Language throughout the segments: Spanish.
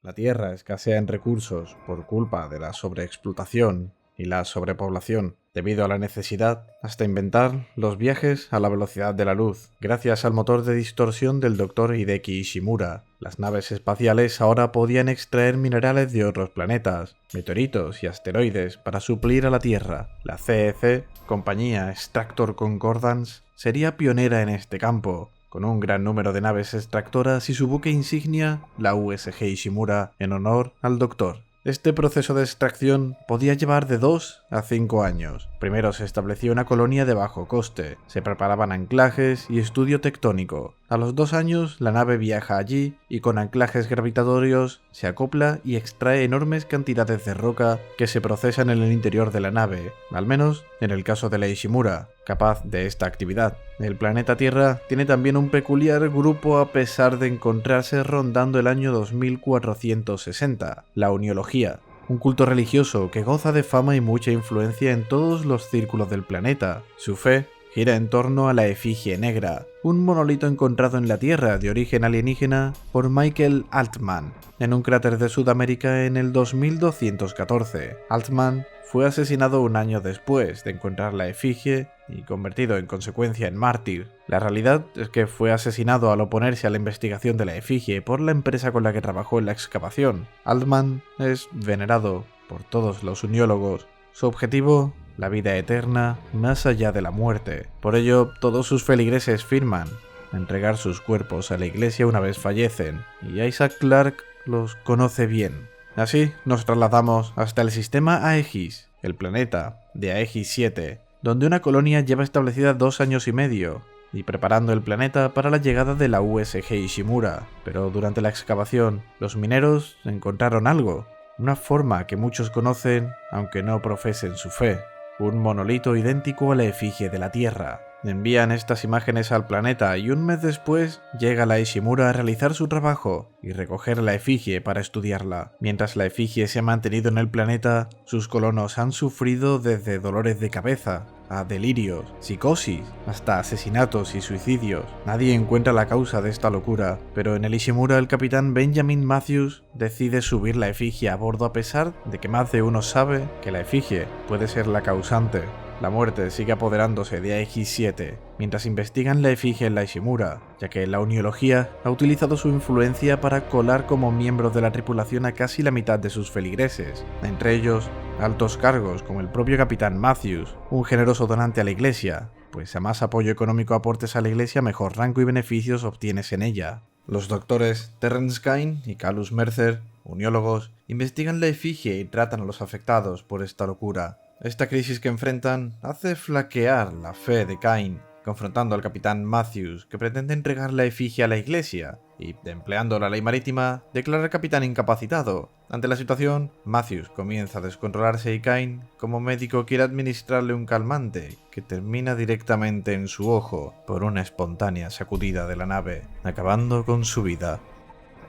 La Tierra escasea en recursos por culpa de la sobreexplotación y la sobrepoblación, debido a la necesidad hasta inventar los viajes a la velocidad de la luz. Gracias al motor de distorsión del Dr. Hideki Ishimura, las naves espaciales ahora podían extraer minerales de otros planetas, meteoritos y asteroides para suplir a la Tierra. La CEC, compañía Extractor Concordance, sería pionera en este campo, con un gran número de naves extractoras y su buque insignia, la USG Ishimura, en honor al Doctor. Este proceso de extracción podía llevar de 2 a 5 años. Primero se establecía una colonia de bajo coste, se preparaban anclajes y estudio tectónico. A los 2 años la nave viaja allí y con anclajes gravitatorios se acopla y extrae enormes cantidades de roca que se procesan en el interior de la nave, al menos en el caso de la Ishimura, capaz de esta actividad. El planeta Tierra tiene también un peculiar grupo a pesar de encontrarse rondando el año 2460, la Oniología, un culto religioso que goza de fama y mucha influencia en todos los círculos del planeta. Su fe gira en torno a la efigie negra, un monolito encontrado en la Tierra de origen alienígena por Michael Altman, en un cráter de Sudamérica en el 2214. Altman fue asesinado un año después de encontrar la efigie y convertido en consecuencia en mártir. La realidad es que fue asesinado al oponerse a la investigación de la efigie por la empresa con la que trabajó en la excavación. Altman es venerado por todos los uniólogos. Su objetivo, la vida eterna más allá de la muerte. Por ello, todos sus feligreses firman entregar sus cuerpos a la iglesia una vez fallecen, y Isaac Clarke los conoce bien. Así nos trasladamos hasta el sistema Aegis, el planeta de Aegis 7, donde una colonia lleva establecida 2 años y medio, y preparando el planeta para la llegada de la USG Ishimura. Pero durante la excavación, los mineros encontraron algo, una forma que muchos conocen aunque no profesen su fe, un monolito idéntico a la efigie de la Tierra. Envían estas imágenes al planeta y un mes después llega la Ishimura a realizar su trabajo y recoger la efigie para estudiarla. Mientras la efigie se ha mantenido en el planeta, sus colonos han sufrido desde dolores de cabeza a delirios, psicosis, hasta asesinatos y suicidios. Nadie encuentra la causa de esta locura, pero en el Ishimura el capitán Benjamin Matthews decide subir la efigie a bordo a pesar de que más de uno sabe que la efigie puede ser la causante. La muerte sigue apoderándose de Aegis 7, mientras investigan la efigie en la Ishimura, ya que la Oniología ha utilizado su influencia para colar como miembros de la tripulación a casi la mitad de sus feligreses, entre ellos altos cargos como el propio capitán Matthews, un generoso donante a la iglesia, pues a más apoyo económico aportes a la iglesia, mejor rango y beneficios obtienes en ella. Los doctores Terrence Kyne y Callus Mercer, uniólogos, investigan la efigie y tratan a los afectados por esta locura. Esta crisis que enfrentan hace flaquear la fe de Kyne, confrontando al capitán Matthews, que pretende entregar la efigie a la iglesia, y, empleando la ley marítima, declara al capitán incapacitado. Ante la situación, Matthews comienza a descontrolarse y Kyne, como médico, quiere administrarle un calmante, que termina directamente en su ojo por una espontánea sacudida de la nave, acabando con su vida.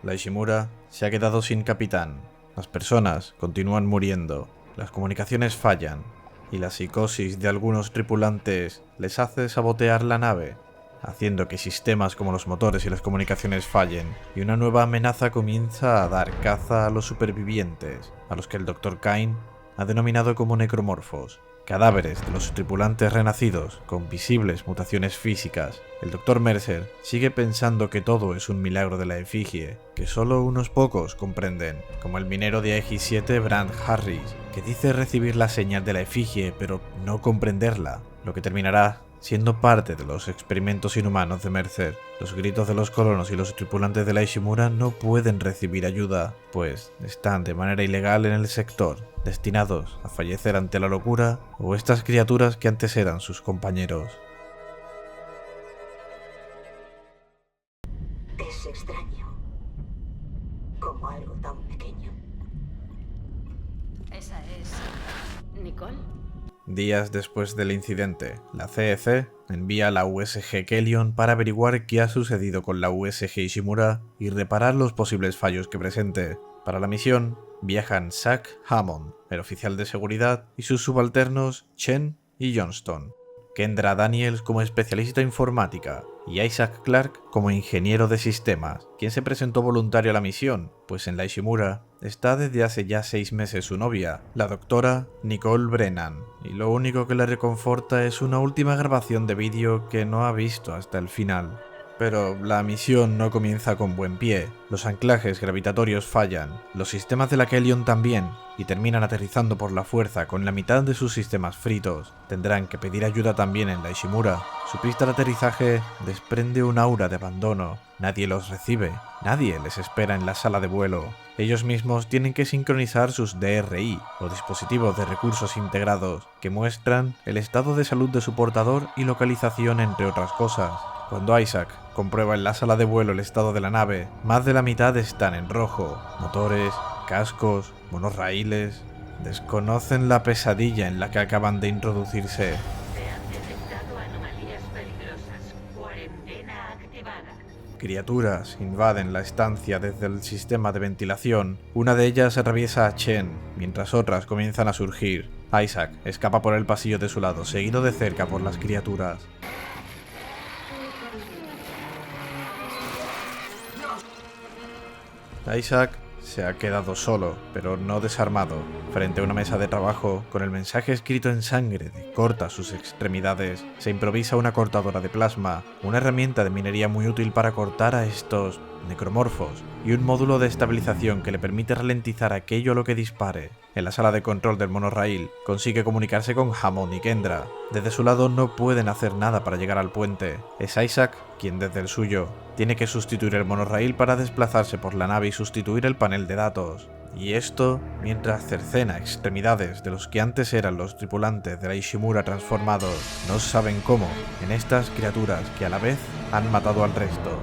La Ishimura se ha quedado sin capitán. Las personas continúan muriendo. Las comunicaciones fallan, y la psicosis de algunos tripulantes les hace sabotear la nave, haciendo que sistemas como los motores y las comunicaciones fallen, y una nueva amenaza comienza a dar caza a los supervivientes, a los que el Dr. Kyne ha denominado como necromorfos, cadáveres de los tripulantes renacidos con visibles mutaciones físicas. El Dr. Mercer sigue pensando que todo es un milagro de la efigie, que solo unos pocos comprenden, como el minero de Aegis 7 Brand Harris, que dice recibir la señal de la efigie pero no comprenderla, lo que terminará siendo parte de los experimentos inhumanos de Mercer. Los gritos de los colonos y los tripulantes de la Ishimura no pueden recibir ayuda, pues están de manera ilegal en el sector, destinados a fallecer ante la locura o estas criaturas que antes eran sus compañeros. Es extraño, como algo tan pequeño. ¿Esa es Nicole? Días después del incidente, la CEC envía a la USG Kellion para averiguar qué ha sucedido con la USG Ishimura y reparar los posibles fallos que presente. Para la misión, viajan Zach Hammond, el oficial de seguridad, y sus subalternos Chen y Johnston. Kendra Daniels como especialista informática, y Isaac Clarke como ingeniero de sistemas, quien se presentó voluntario a la misión, pues en la Ishimura está desde hace ya 6 meses su novia, la doctora Nicole Brennan, y lo único que le reconforta es una última grabación de vídeo que no ha visto hasta el final. Pero la misión no comienza con buen pie, los anclajes gravitatorios fallan, los sistemas de la Kellion también, y terminan aterrizando por la fuerza con la mitad de sus sistemas fritos. Tendrán que pedir ayuda también en la Ishimura. Su pista de aterrizaje desprende un aura de abandono, nadie los recibe, nadie les espera en la sala de vuelo. Ellos mismos tienen que sincronizar sus DRI, o dispositivos de recursos integrados, que muestran el estado de salud de su portador y localización entre otras cosas. Cuando Isaac comprueba en la sala de vuelo el estado de la nave, más de la mitad están en rojo. Motores, cascos, monorraíles... desconocen la pesadilla en la que acaban de introducirse. Se han detectado anomalías peligrosas. Cuarentena activada. Criaturas invaden la estancia desde el sistema de ventilación. Una de ellas atraviesa a Chen, mientras otras comienzan a surgir. Isaac escapa por el pasillo de su lado, seguido de cerca por las criaturas. Isaac se ha quedado solo, pero no desarmado, frente a una mesa de trabajo con el mensaje escrito en sangre de corta sus extremidades. Se improvisa una cortadora de plasma, una herramienta de minería muy útil para cortar a estos necromorfos, y un módulo de estabilización que le permite ralentizar aquello a lo que dispare. En la sala de control del monorraíl consigue comunicarse con Hammond y Kendra. Desde su lado no pueden hacer nada para llegar al puente. Es Isaac quien desde el suyo tiene que sustituir el monorraíl para desplazarse por la nave y sustituir el panel de datos. Y esto mientras cercena extremidades de los que antes eran los tripulantes de la Ishimura transformados. No saben cómo en estas criaturas que a la vez han matado al resto.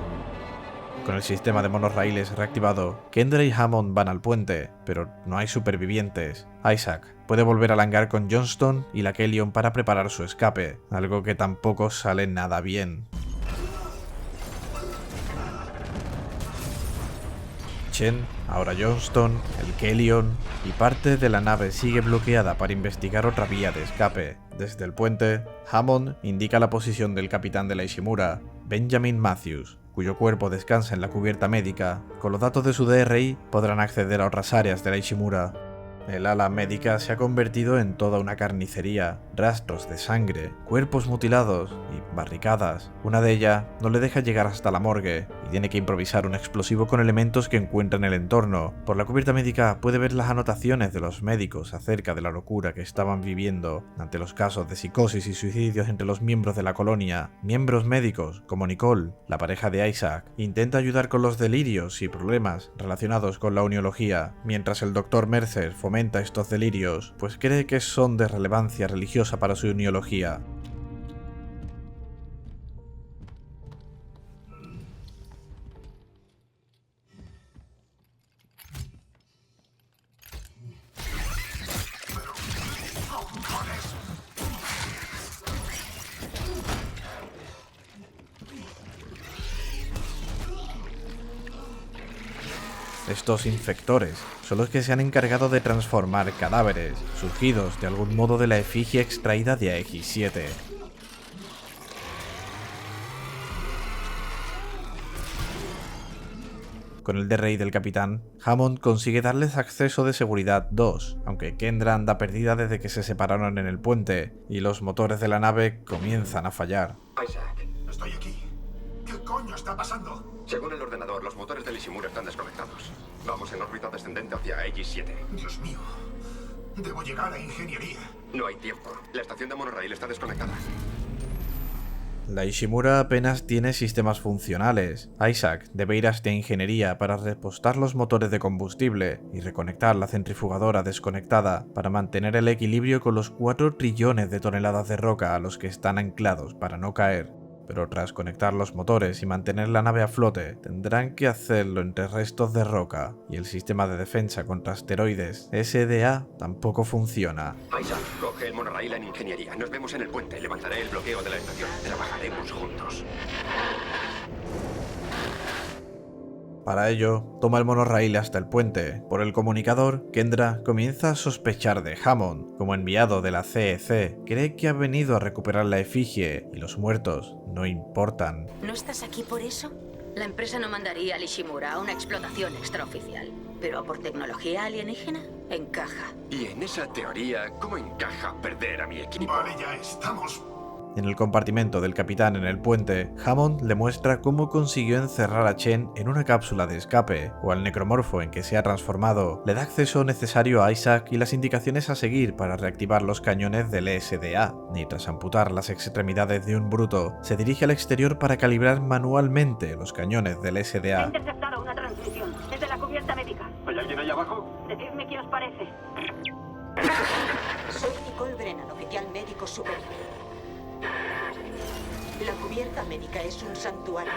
Con el sistema de monorraíles reactivado, Kendra y Hammond van al puente, pero no hay supervivientes. Isaac puede volver al hangar con Johnston y la Kellion para preparar su escape, algo que tampoco sale nada bien. Chen, ahora Johnston, el Kellion y parte de la nave sigue bloqueada para investigar otra vía de escape. Desde el puente, Hammond indica la posición del capitán de la Ishimura, Benjamin Matthews, cuyo cuerpo descansa en la cubierta médica. Con los datos de su DRI podrán acceder a otras áreas de la Ishimura. El ala médica se ha convertido en toda una carnicería, rastros de sangre, cuerpos mutilados y barricadas. Una de ellas no le deja llegar hasta la morgue y tiene que improvisar un explosivo con elementos que encuentra en el entorno. Por la cubierta médica puede ver las anotaciones de los médicos acerca de la locura que estaban viviendo ante los casos de psicosis y suicidios entre los miembros de la colonia. Miembros médicos, como Nicole, la pareja de Isaac, intenta ayudar con los delirios y problemas relacionados con la uniología, mientras el Dr. Mercer fomenta estos delirios, pues cree que son de relevancia religiosa para su uniología. Estos infectores son los que se han encargado de transformar cadáveres, surgidos de algún modo de la efigie extraída de AX-7. Con el DRI del capitán, Hammond consigue darles acceso de seguridad 2, aunque Kendra anda perdida desde que se separaron en el puente, y los motores de la nave comienzan a fallar. Isaac, Estoy aquí. ¿Qué coño está pasando? según el ordenador, los motores del Ishimura están desconectados. Vamos en órbita descendente hacia AX-7. Dios mío. Debo llegar a ingeniería. No hay tiempo. La estación de monorraíl está desconectada. La Ishimura apenas tiene sistemas funcionales. Isaac debe ir hasta ingeniería para repostar los motores de combustible y reconectar la centrifugadora desconectada para mantener el equilibrio con los 4 trillones de toneladas de roca a los que están anclados para no caer. Pero tras conectar los motores y mantener la nave a flote, tendrán que hacerlo entre restos de roca, y el sistema de defensa contra asteroides SDA tampoco funciona. Isaac, coge el monorraíl en ingeniería. Nos vemos en el puente. Levantaré el bloqueo de la estación. Trabajaremos juntos. Para ello, toma el monorraíl hasta el puente. Por el comunicador, Kendra comienza a sospechar de Hammond. Como enviado de la CEC, cree que ha venido a recuperar la efigie y los muertos no importan. ¿No estás aquí por eso? La empresa no mandaría a Ishimura a una explotación extraoficial. Pero por tecnología alienígena, encaja. Y en esa teoría, ¿cómo encaja perder a mi equipo? Vale, ya estamos. En el compartimento del capitán en el puente, Hammond le muestra cómo consiguió encerrar a Chen en una cápsula de escape, o al necromorfo en que se ha transformado le da acceso necesario a Isaac y las indicaciones a seguir para reactivar los cañones del SDA, y tras amputar las extremidades de un bruto, se dirige al exterior para calibrar manualmente los cañones del He SDA. interceptado una transmisión desde la cubierta médica. ¿Hay alguien ahí abajo? Decidme qué os parece. Soy Nicole Brennan, oficial médico superior. La cubierta médica es un santuario.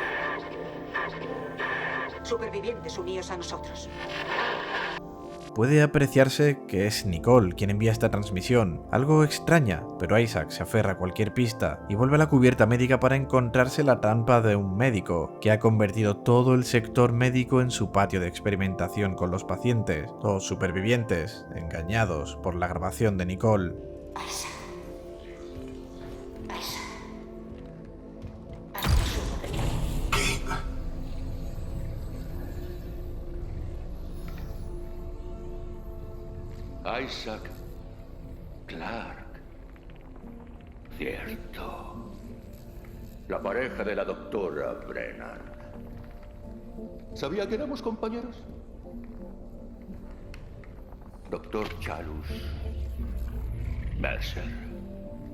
Supervivientes, uníos a nosotros. Puede apreciarse que es Nicole quien envía esta transmisión, algo extraña, pero Isaac se aferra a cualquier pista y vuelve a la cubierta médica para encontrarse la trampa de un médico, que ha convertido todo el sector médico en su patio de experimentación con los pacientes, o supervivientes, engañados por la grabación de Nicole. Isaac. Isaac Clarke. Cierto. La pareja de la doctora Brennan. ¿Sabía que éramos compañeros? Doctor Chalus Mercer.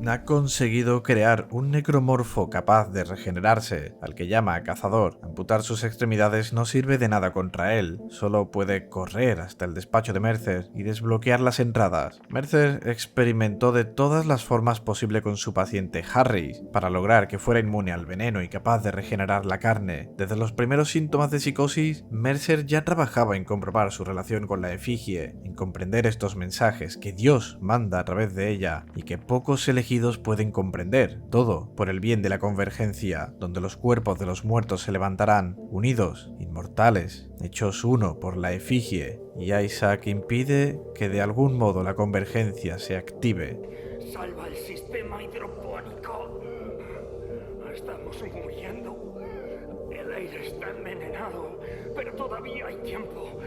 Ha conseguido crear un necromorfo capaz de regenerarse, al que llama cazador. Amputar sus extremidades no sirve de nada contra él, solo puede correr hasta el despacho de Mercer y desbloquear las entradas. Mercer experimentó de todas las formas posibles con su paciente Harris, para lograr que fuera inmune al veneno y capaz de regenerar la carne. Desde los primeros síntomas de psicosis, Mercer ya trabajaba en comprobar su relación con la efigie, en comprender estos mensajes que Dios manda a través de ella y que pocos elegidos pueden comprender, todo por el bien de la convergencia, donde los cuerpos de los muertos se levantarán, unidos, inmortales, hechos uno por la efigie, y Isaac impide que de algún modo la convergencia se active. Salva el sistema hidropónico. Estamos muriendo. El aire está envenenado, pero todavía hay tiempo.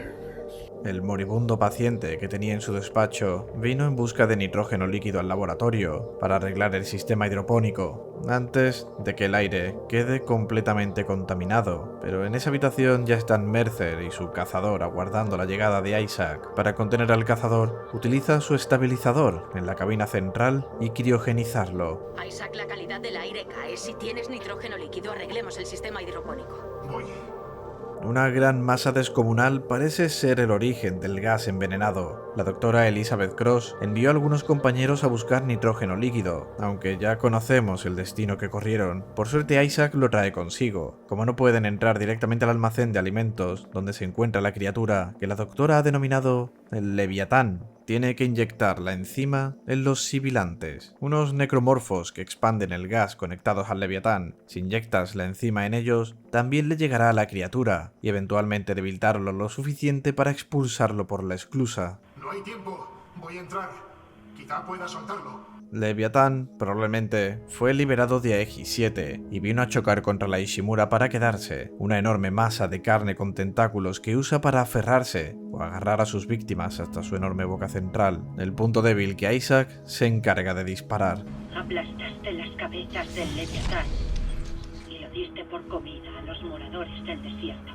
El moribundo paciente que tenía en su despacho vino en busca de nitrógeno líquido al laboratorio para arreglar el sistema hidropónico, antes de que el aire quede completamente contaminado, pero en esa habitación ya están Mercer y su cazador aguardando la llegada de Isaac. Para contener al cazador, utiliza su estabilizador en la cabina central y criogenizarlo. Isaac, la calidad del aire cae. Si tienes nitrógeno líquido, arreglemos el sistema hidropónico. Voy. Una gran masa descomunal parece ser el origen del gas envenenado. La doctora Elizabeth Cross envió a algunos compañeros a buscar nitrógeno líquido, aunque ya conocemos el destino que corrieron. Por suerte Isaac lo trae consigo. Como no pueden entrar directamente al almacén de alimentos donde se encuentra la criatura que la doctora ha denominado el Leviatán, tiene que inyectar la enzima en los sibilantes, unos necromorfos que expanden el gas conectados al Leviatán. Si inyectas la enzima en ellos, también le llegará a la criatura y eventualmente debilitarlo lo suficiente para expulsarlo por la esclusa. No hay tiempo. Voy a entrar. Quizá pueda soltarlo. Leviatán probablemente fue liberado de Aegis 7 y vino a chocar contra la Ishimura para quedarse, una enorme masa de carne con tentáculos que usa para aferrarse o agarrar a sus víctimas hasta su enorme boca central, el punto débil que Isaac se encarga de disparar. Aplastaste las cabezas del Leviatán y lo diste por comida a los moradores del desierto.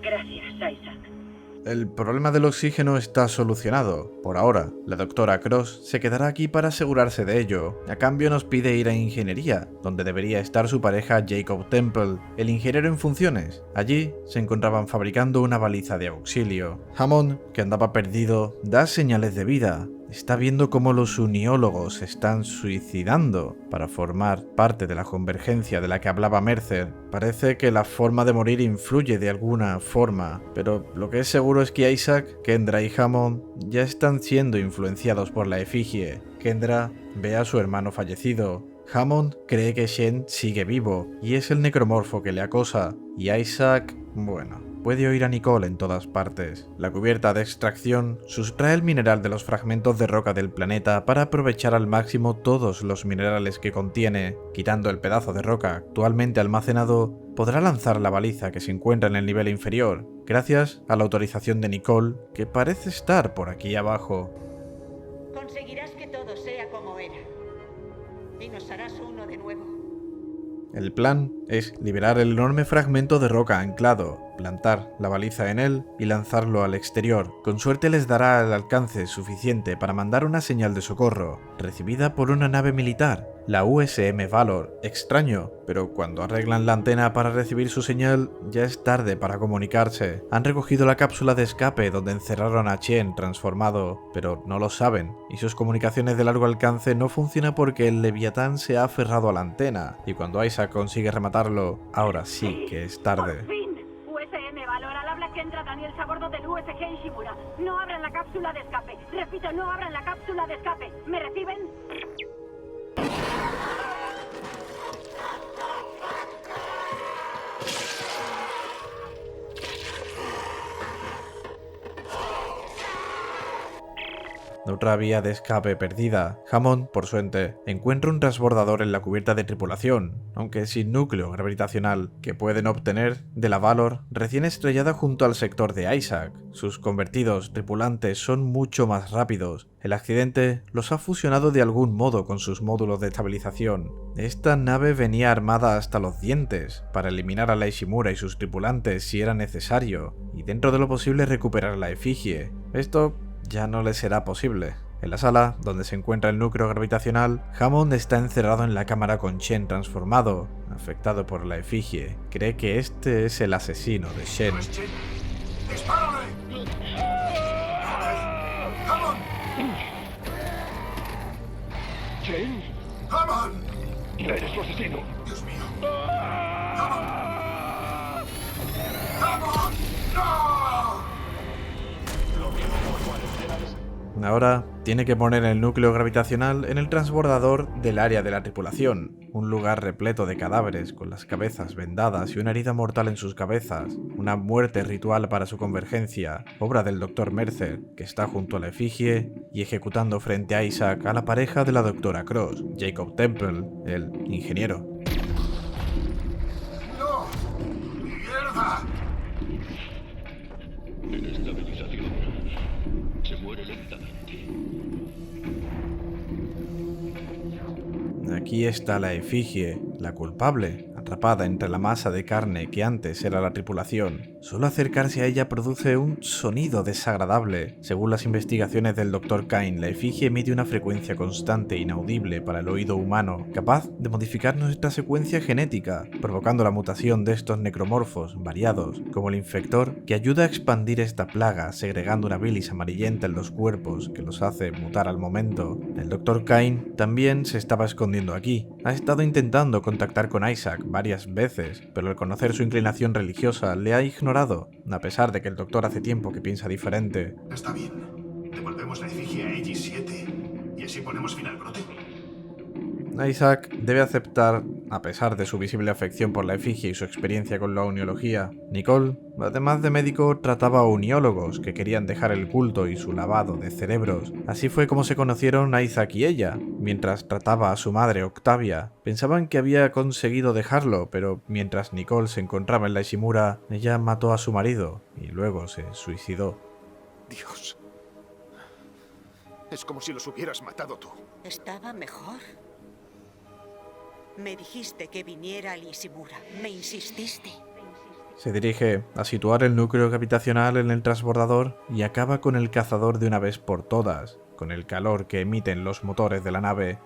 Gracias, Isaac. El problema del oxígeno está solucionado, por ahora. La doctora Cross se quedará aquí para asegurarse de ello. A cambio nos pide ir a ingeniería, donde debería estar su pareja Jacob Temple, el ingeniero en funciones. Allí se encontraban fabricando una baliza de auxilio. Hammond, que andaba perdido, da señales de vida. Está viendo cómo los uniólogos se están suicidando para formar parte de la convergencia de la que hablaba Mercer. Parece que la forma de morir influye de alguna forma, pero lo que es seguro es que Isaac, Kendra y Hammond ya están siendo influenciados por la efigie. Kendra ve a su hermano fallecido. Hammond cree que Shen sigue vivo y es el necromorfo que le acosa. Y Isaac, bueno, puede oír a Nicole en todas partes. La cubierta de extracción sustrae el mineral de los fragmentos de roca del planeta para aprovechar al máximo todos los minerales que contiene. Quitando el pedazo de roca actualmente almacenado, podrá lanzar la baliza que se encuentra en el nivel inferior, gracias a la autorización de Nicole, que parece estar por aquí abajo. Conseguirás que todo sea como era. Y nos harás uno de nuevo. El plan es liberar el enorme fragmento de roca anclado, plantar la baliza en él y lanzarlo al exterior. Con suerte les dará el alcance suficiente para mandar una señal de socorro, recibida por una nave militar, la USM Valor. Extraño, pero cuando arreglan la antena para recibir su señal, ya es tarde para comunicarse. Han recogido la cápsula de escape donde encerraron a Chen transformado, pero no lo saben, y sus comunicaciones de largo alcance no funcionan porque el Leviatán se ha aferrado a la antena, y cuando Isaac consigue rematarlo, ahora sí que es tarde. ¡Por fin! USM Valor, al habla que entra Daniel a bordo del USG Ishimura. No abran la cápsula de escape. Repito, no abran la cápsula de escape. ¿Me reciben? Otra vía de escape perdida. Hammond, por suerte, encuentra un transbordador en la cubierta de tripulación, aunque sin núcleo gravitacional, que pueden obtener de la Valor recién estrellada junto al sector de Isaac. Sus convertidos tripulantes son mucho más rápidos. El accidente los ha fusionado de algún modo con sus módulos de estabilización. Esta nave venía armada hasta los dientes para eliminar a la Ishimura y sus tripulantes si era necesario, y dentro de lo posible recuperar la efigie. Esto ya no le será posible. En la sala, donde se encuentra el núcleo gravitacional, Hammond está encerrado en la cámara con Chen transformado, afectado por la efigie. Cree que este es el asesino de Shen. ¡Dispárale! ¡Hammond! ¿Chen? ¡Hammond! Eres su asesino. ¡Dios mío! ¡Hammond! ¡Hammond! ¡No! Ahora tiene que poner el núcleo gravitacional en el transbordador del área de la tripulación, un lugar repleto de cadáveres con las cabezas vendadas y una herida mortal en sus cabezas, una muerte ritual para su convergencia, obra del Dr. Mercer, que está junto a la efigie y ejecutando frente a Isaac a la pareja de la Dra. Cross, Jacob Temple, el ingeniero. ¡No! ¡Mierda! En estabilización. Se muere lentamente. Aquí está la efigie, la culpable, atrapada entre la masa de carne que antes era la tripulación. Solo acercarse a ella produce un sonido desagradable. Según las investigaciones del Dr. Kain, la efigie emite una frecuencia constante e inaudible para el oído humano, capaz de modificar nuestra secuencia genética, provocando la mutación de estos necromorfos variados, como el infector, que ayuda a expandir esta plaga, segregando una bilis amarillenta en los cuerpos que los hace mutar al momento. El Dr. Kain también se estaba escondiendo aquí. Ha estado intentando contactar con Isaac varias veces, pero al conocer su inclinación religiosa le ha ignorado, a pesar de que el doctor hace tiempo que piensa diferente. Está bien. Devolvemos la efigie a X7 y así ponemos fin al brote. Isaac debe aceptar, a pesar de su visible afección por la efigie y su experiencia con la uniología. Nicole, además de médico, trataba a uniólogos que querían dejar el culto y su lavado de cerebros. Así fue como se conocieron Isaac y ella. Mientras trataba a su madre, Octavia, pensaban que había conseguido dejarlo, pero mientras Nicole se encontraba en la Ishimura, ella mató a su marido y luego se suicidó. Dios. Es como si los hubieras matado tú. Estaba mejor. Me dijiste que viniera al Ishimura. Me insististe. Se dirige a situar el núcleo gravitacional en el transbordador y acaba con el cazador de una vez por todas, con el calor que emiten los motores de la nave.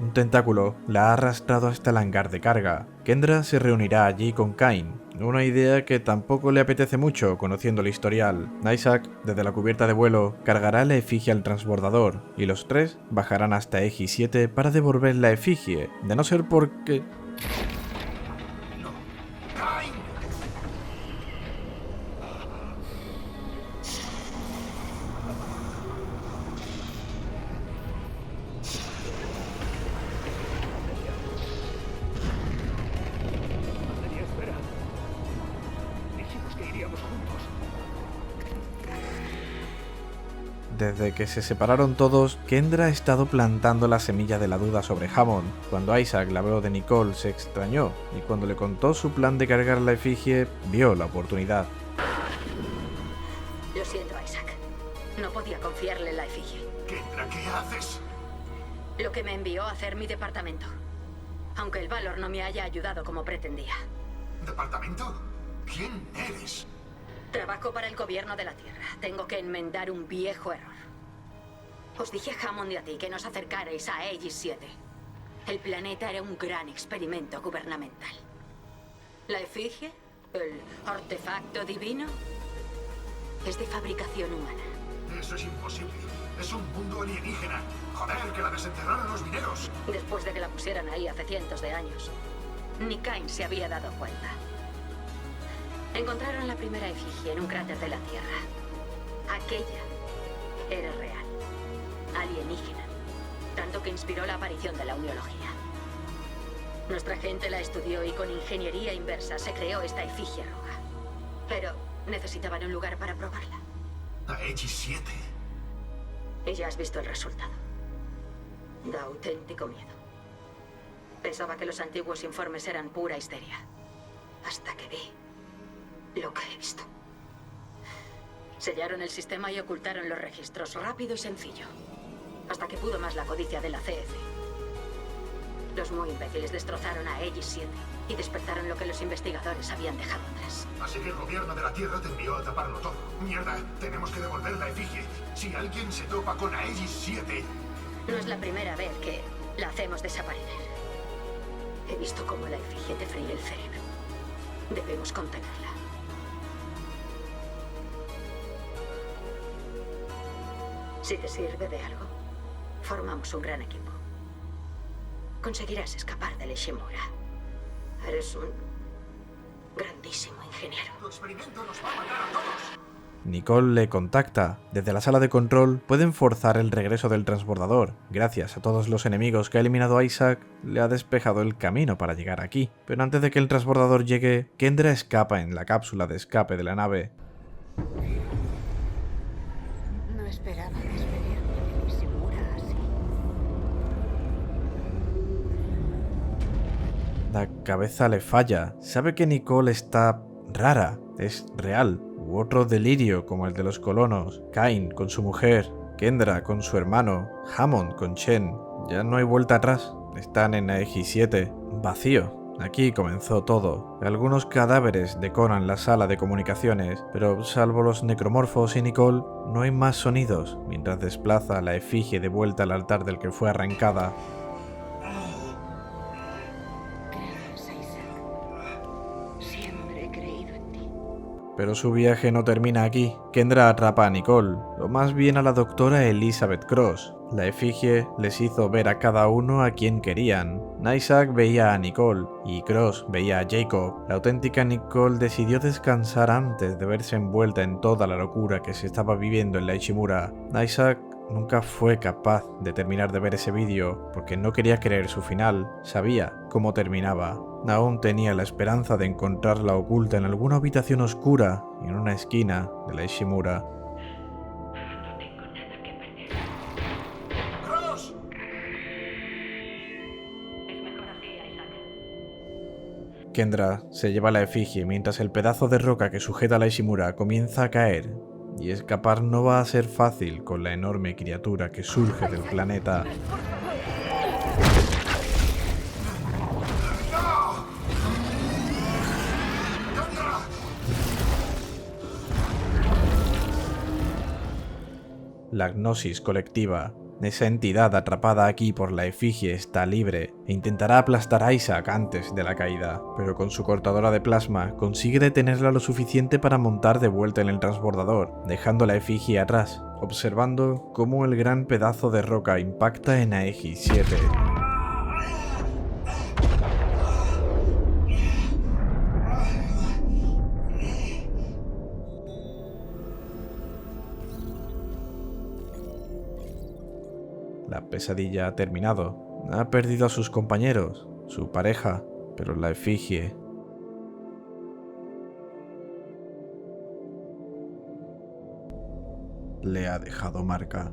Un tentáculo la ha arrastrado hasta el hangar de carga. Kendra se reunirá allí con Kain, una idea que tampoco le apetece mucho conociendo el historial. Isaac, desde la cubierta de vuelo, cargará la efigie al transbordador y los tres bajarán hasta X7 para devolver la efigie, de no ser porque... que iríamos juntos. Desde que se separaron todos, Kendra ha estado plantando la semilla de la duda sobre Hammond. Cuando Isaac la habló de Nicole se extrañó, y cuando le contó su plan de cargar la efigie, vio la oportunidad. Lo siento, Isaac. No podía confiarle la efigie. Kendra, ¿qué haces? Lo que me envió a hacer mi departamento. Aunque el Valor no me haya ayudado como pretendía. ¿Departamento? ¿Quién eres? Trabajo para el gobierno de la Tierra. Tengo que enmendar un viejo error. Os dije a Hammond y a ti que nos acercarais a Aegis 7. El planeta era un gran experimento gubernamental. La efigie, el artefacto divino, es de fabricación humana. Eso es imposible. Es un mundo alienígena. Joder, que la desenterraron los mineros. Después de que la pusieran ahí hace cientos de años, ni Cain se había dado cuenta. Encontraron la primera efigie en un cráter de la Tierra. Aquella era real, alienígena, tanto que inspiró la aparición de la uniología. Nuestra gente la estudió y con ingeniería inversa se creó esta efigie roja. Pero necesitaban un lugar para probarla. Aegis 7. Y ya has visto el resultado. Da auténtico miedo. Pensaba que los antiguos informes eran pura histeria. Hasta que vi lo que he visto. Sellaron el sistema y ocultaron los registros, rápido y sencillo. Hasta que pudo más la codicia de la CF. Los muy imbéciles destrozaron a Aegis 7 y despertaron lo que los investigadores habían dejado atrás. Así que el gobierno de la Tierra te envió a taparlo todo. Mierda, tenemos que devolver la efigie. Si alguien se topa con Aegis 7... No es la primera vez que la hacemos desaparecer. He visto cómo la efigie te fríe el cerebro. Debemos contenerla. Si te sirve de algo, formamos un gran equipo. Conseguirás escapar del Ishimura. Eres un grandísimo ingeniero. Tu experimento nos va a matar a todos. Nicole le contacta. Desde la sala de control pueden forzar el regreso del transbordador. Gracias a todos los enemigos que ha eliminado Isaac, le ha despejado el camino para llegar aquí. Pero antes de que el transbordador llegue, Kendra escapa en la cápsula de escape de la nave. No esperaba despedirme de Ishimura así. La cabeza le falla. Sabe que Nicole está rara, es real. U otro delirio como el de los colonos. Cain con su mujer, Kendra con su hermano, Hammond con Chen. Ya no hay vuelta atrás. Están en Aegis 7. Vacío. Aquí comenzó todo. Algunos cadáveres decoran la sala de comunicaciones, pero salvo los necromorfos y Nicole, no hay más sonidos, mientras desplaza la efigie de vuelta al altar del que fue arrancada. Gracias, Isaac. Siempre he creído en ti. Pero su viaje no termina aquí. Kendra atrapa a Nicole, o más bien a la doctora Elizabeth Cross. La efigie les hizo ver a cada uno a quien querían. Isaac veía a Nicole y Cross veía a Jacob. La auténtica Nicole decidió descansar antes de verse envuelta en toda la locura que se estaba viviendo en la Ishimura. Isaac nunca fue capaz de terminar de ver ese vídeo porque no quería creer su final. Sabía cómo terminaba. Aún tenía la esperanza de encontrarla oculta en alguna habitación oscura en una esquina de la Ishimura. ¡Cross! Es mejor así, Isaac. Kendra se lleva la efigie mientras el pedazo de roca que sujeta la Ishimura comienza a caer, y escapar no va a ser fácil con la enorme criatura que surge del planeta. La gnosis colectiva, esa entidad atrapada aquí por la efigie, está libre e intentará aplastar a Isaac antes de la caída, pero con su cortadora de plasma consigue detenerla lo suficiente para montar de vuelta en el transbordador, dejando la efigie atrás, observando cómo el gran pedazo de roca impacta en Aegis 7. La pesadilla ha terminado. Ha perdido a sus compañeros, su pareja, pero la efigie le ha dejado marca.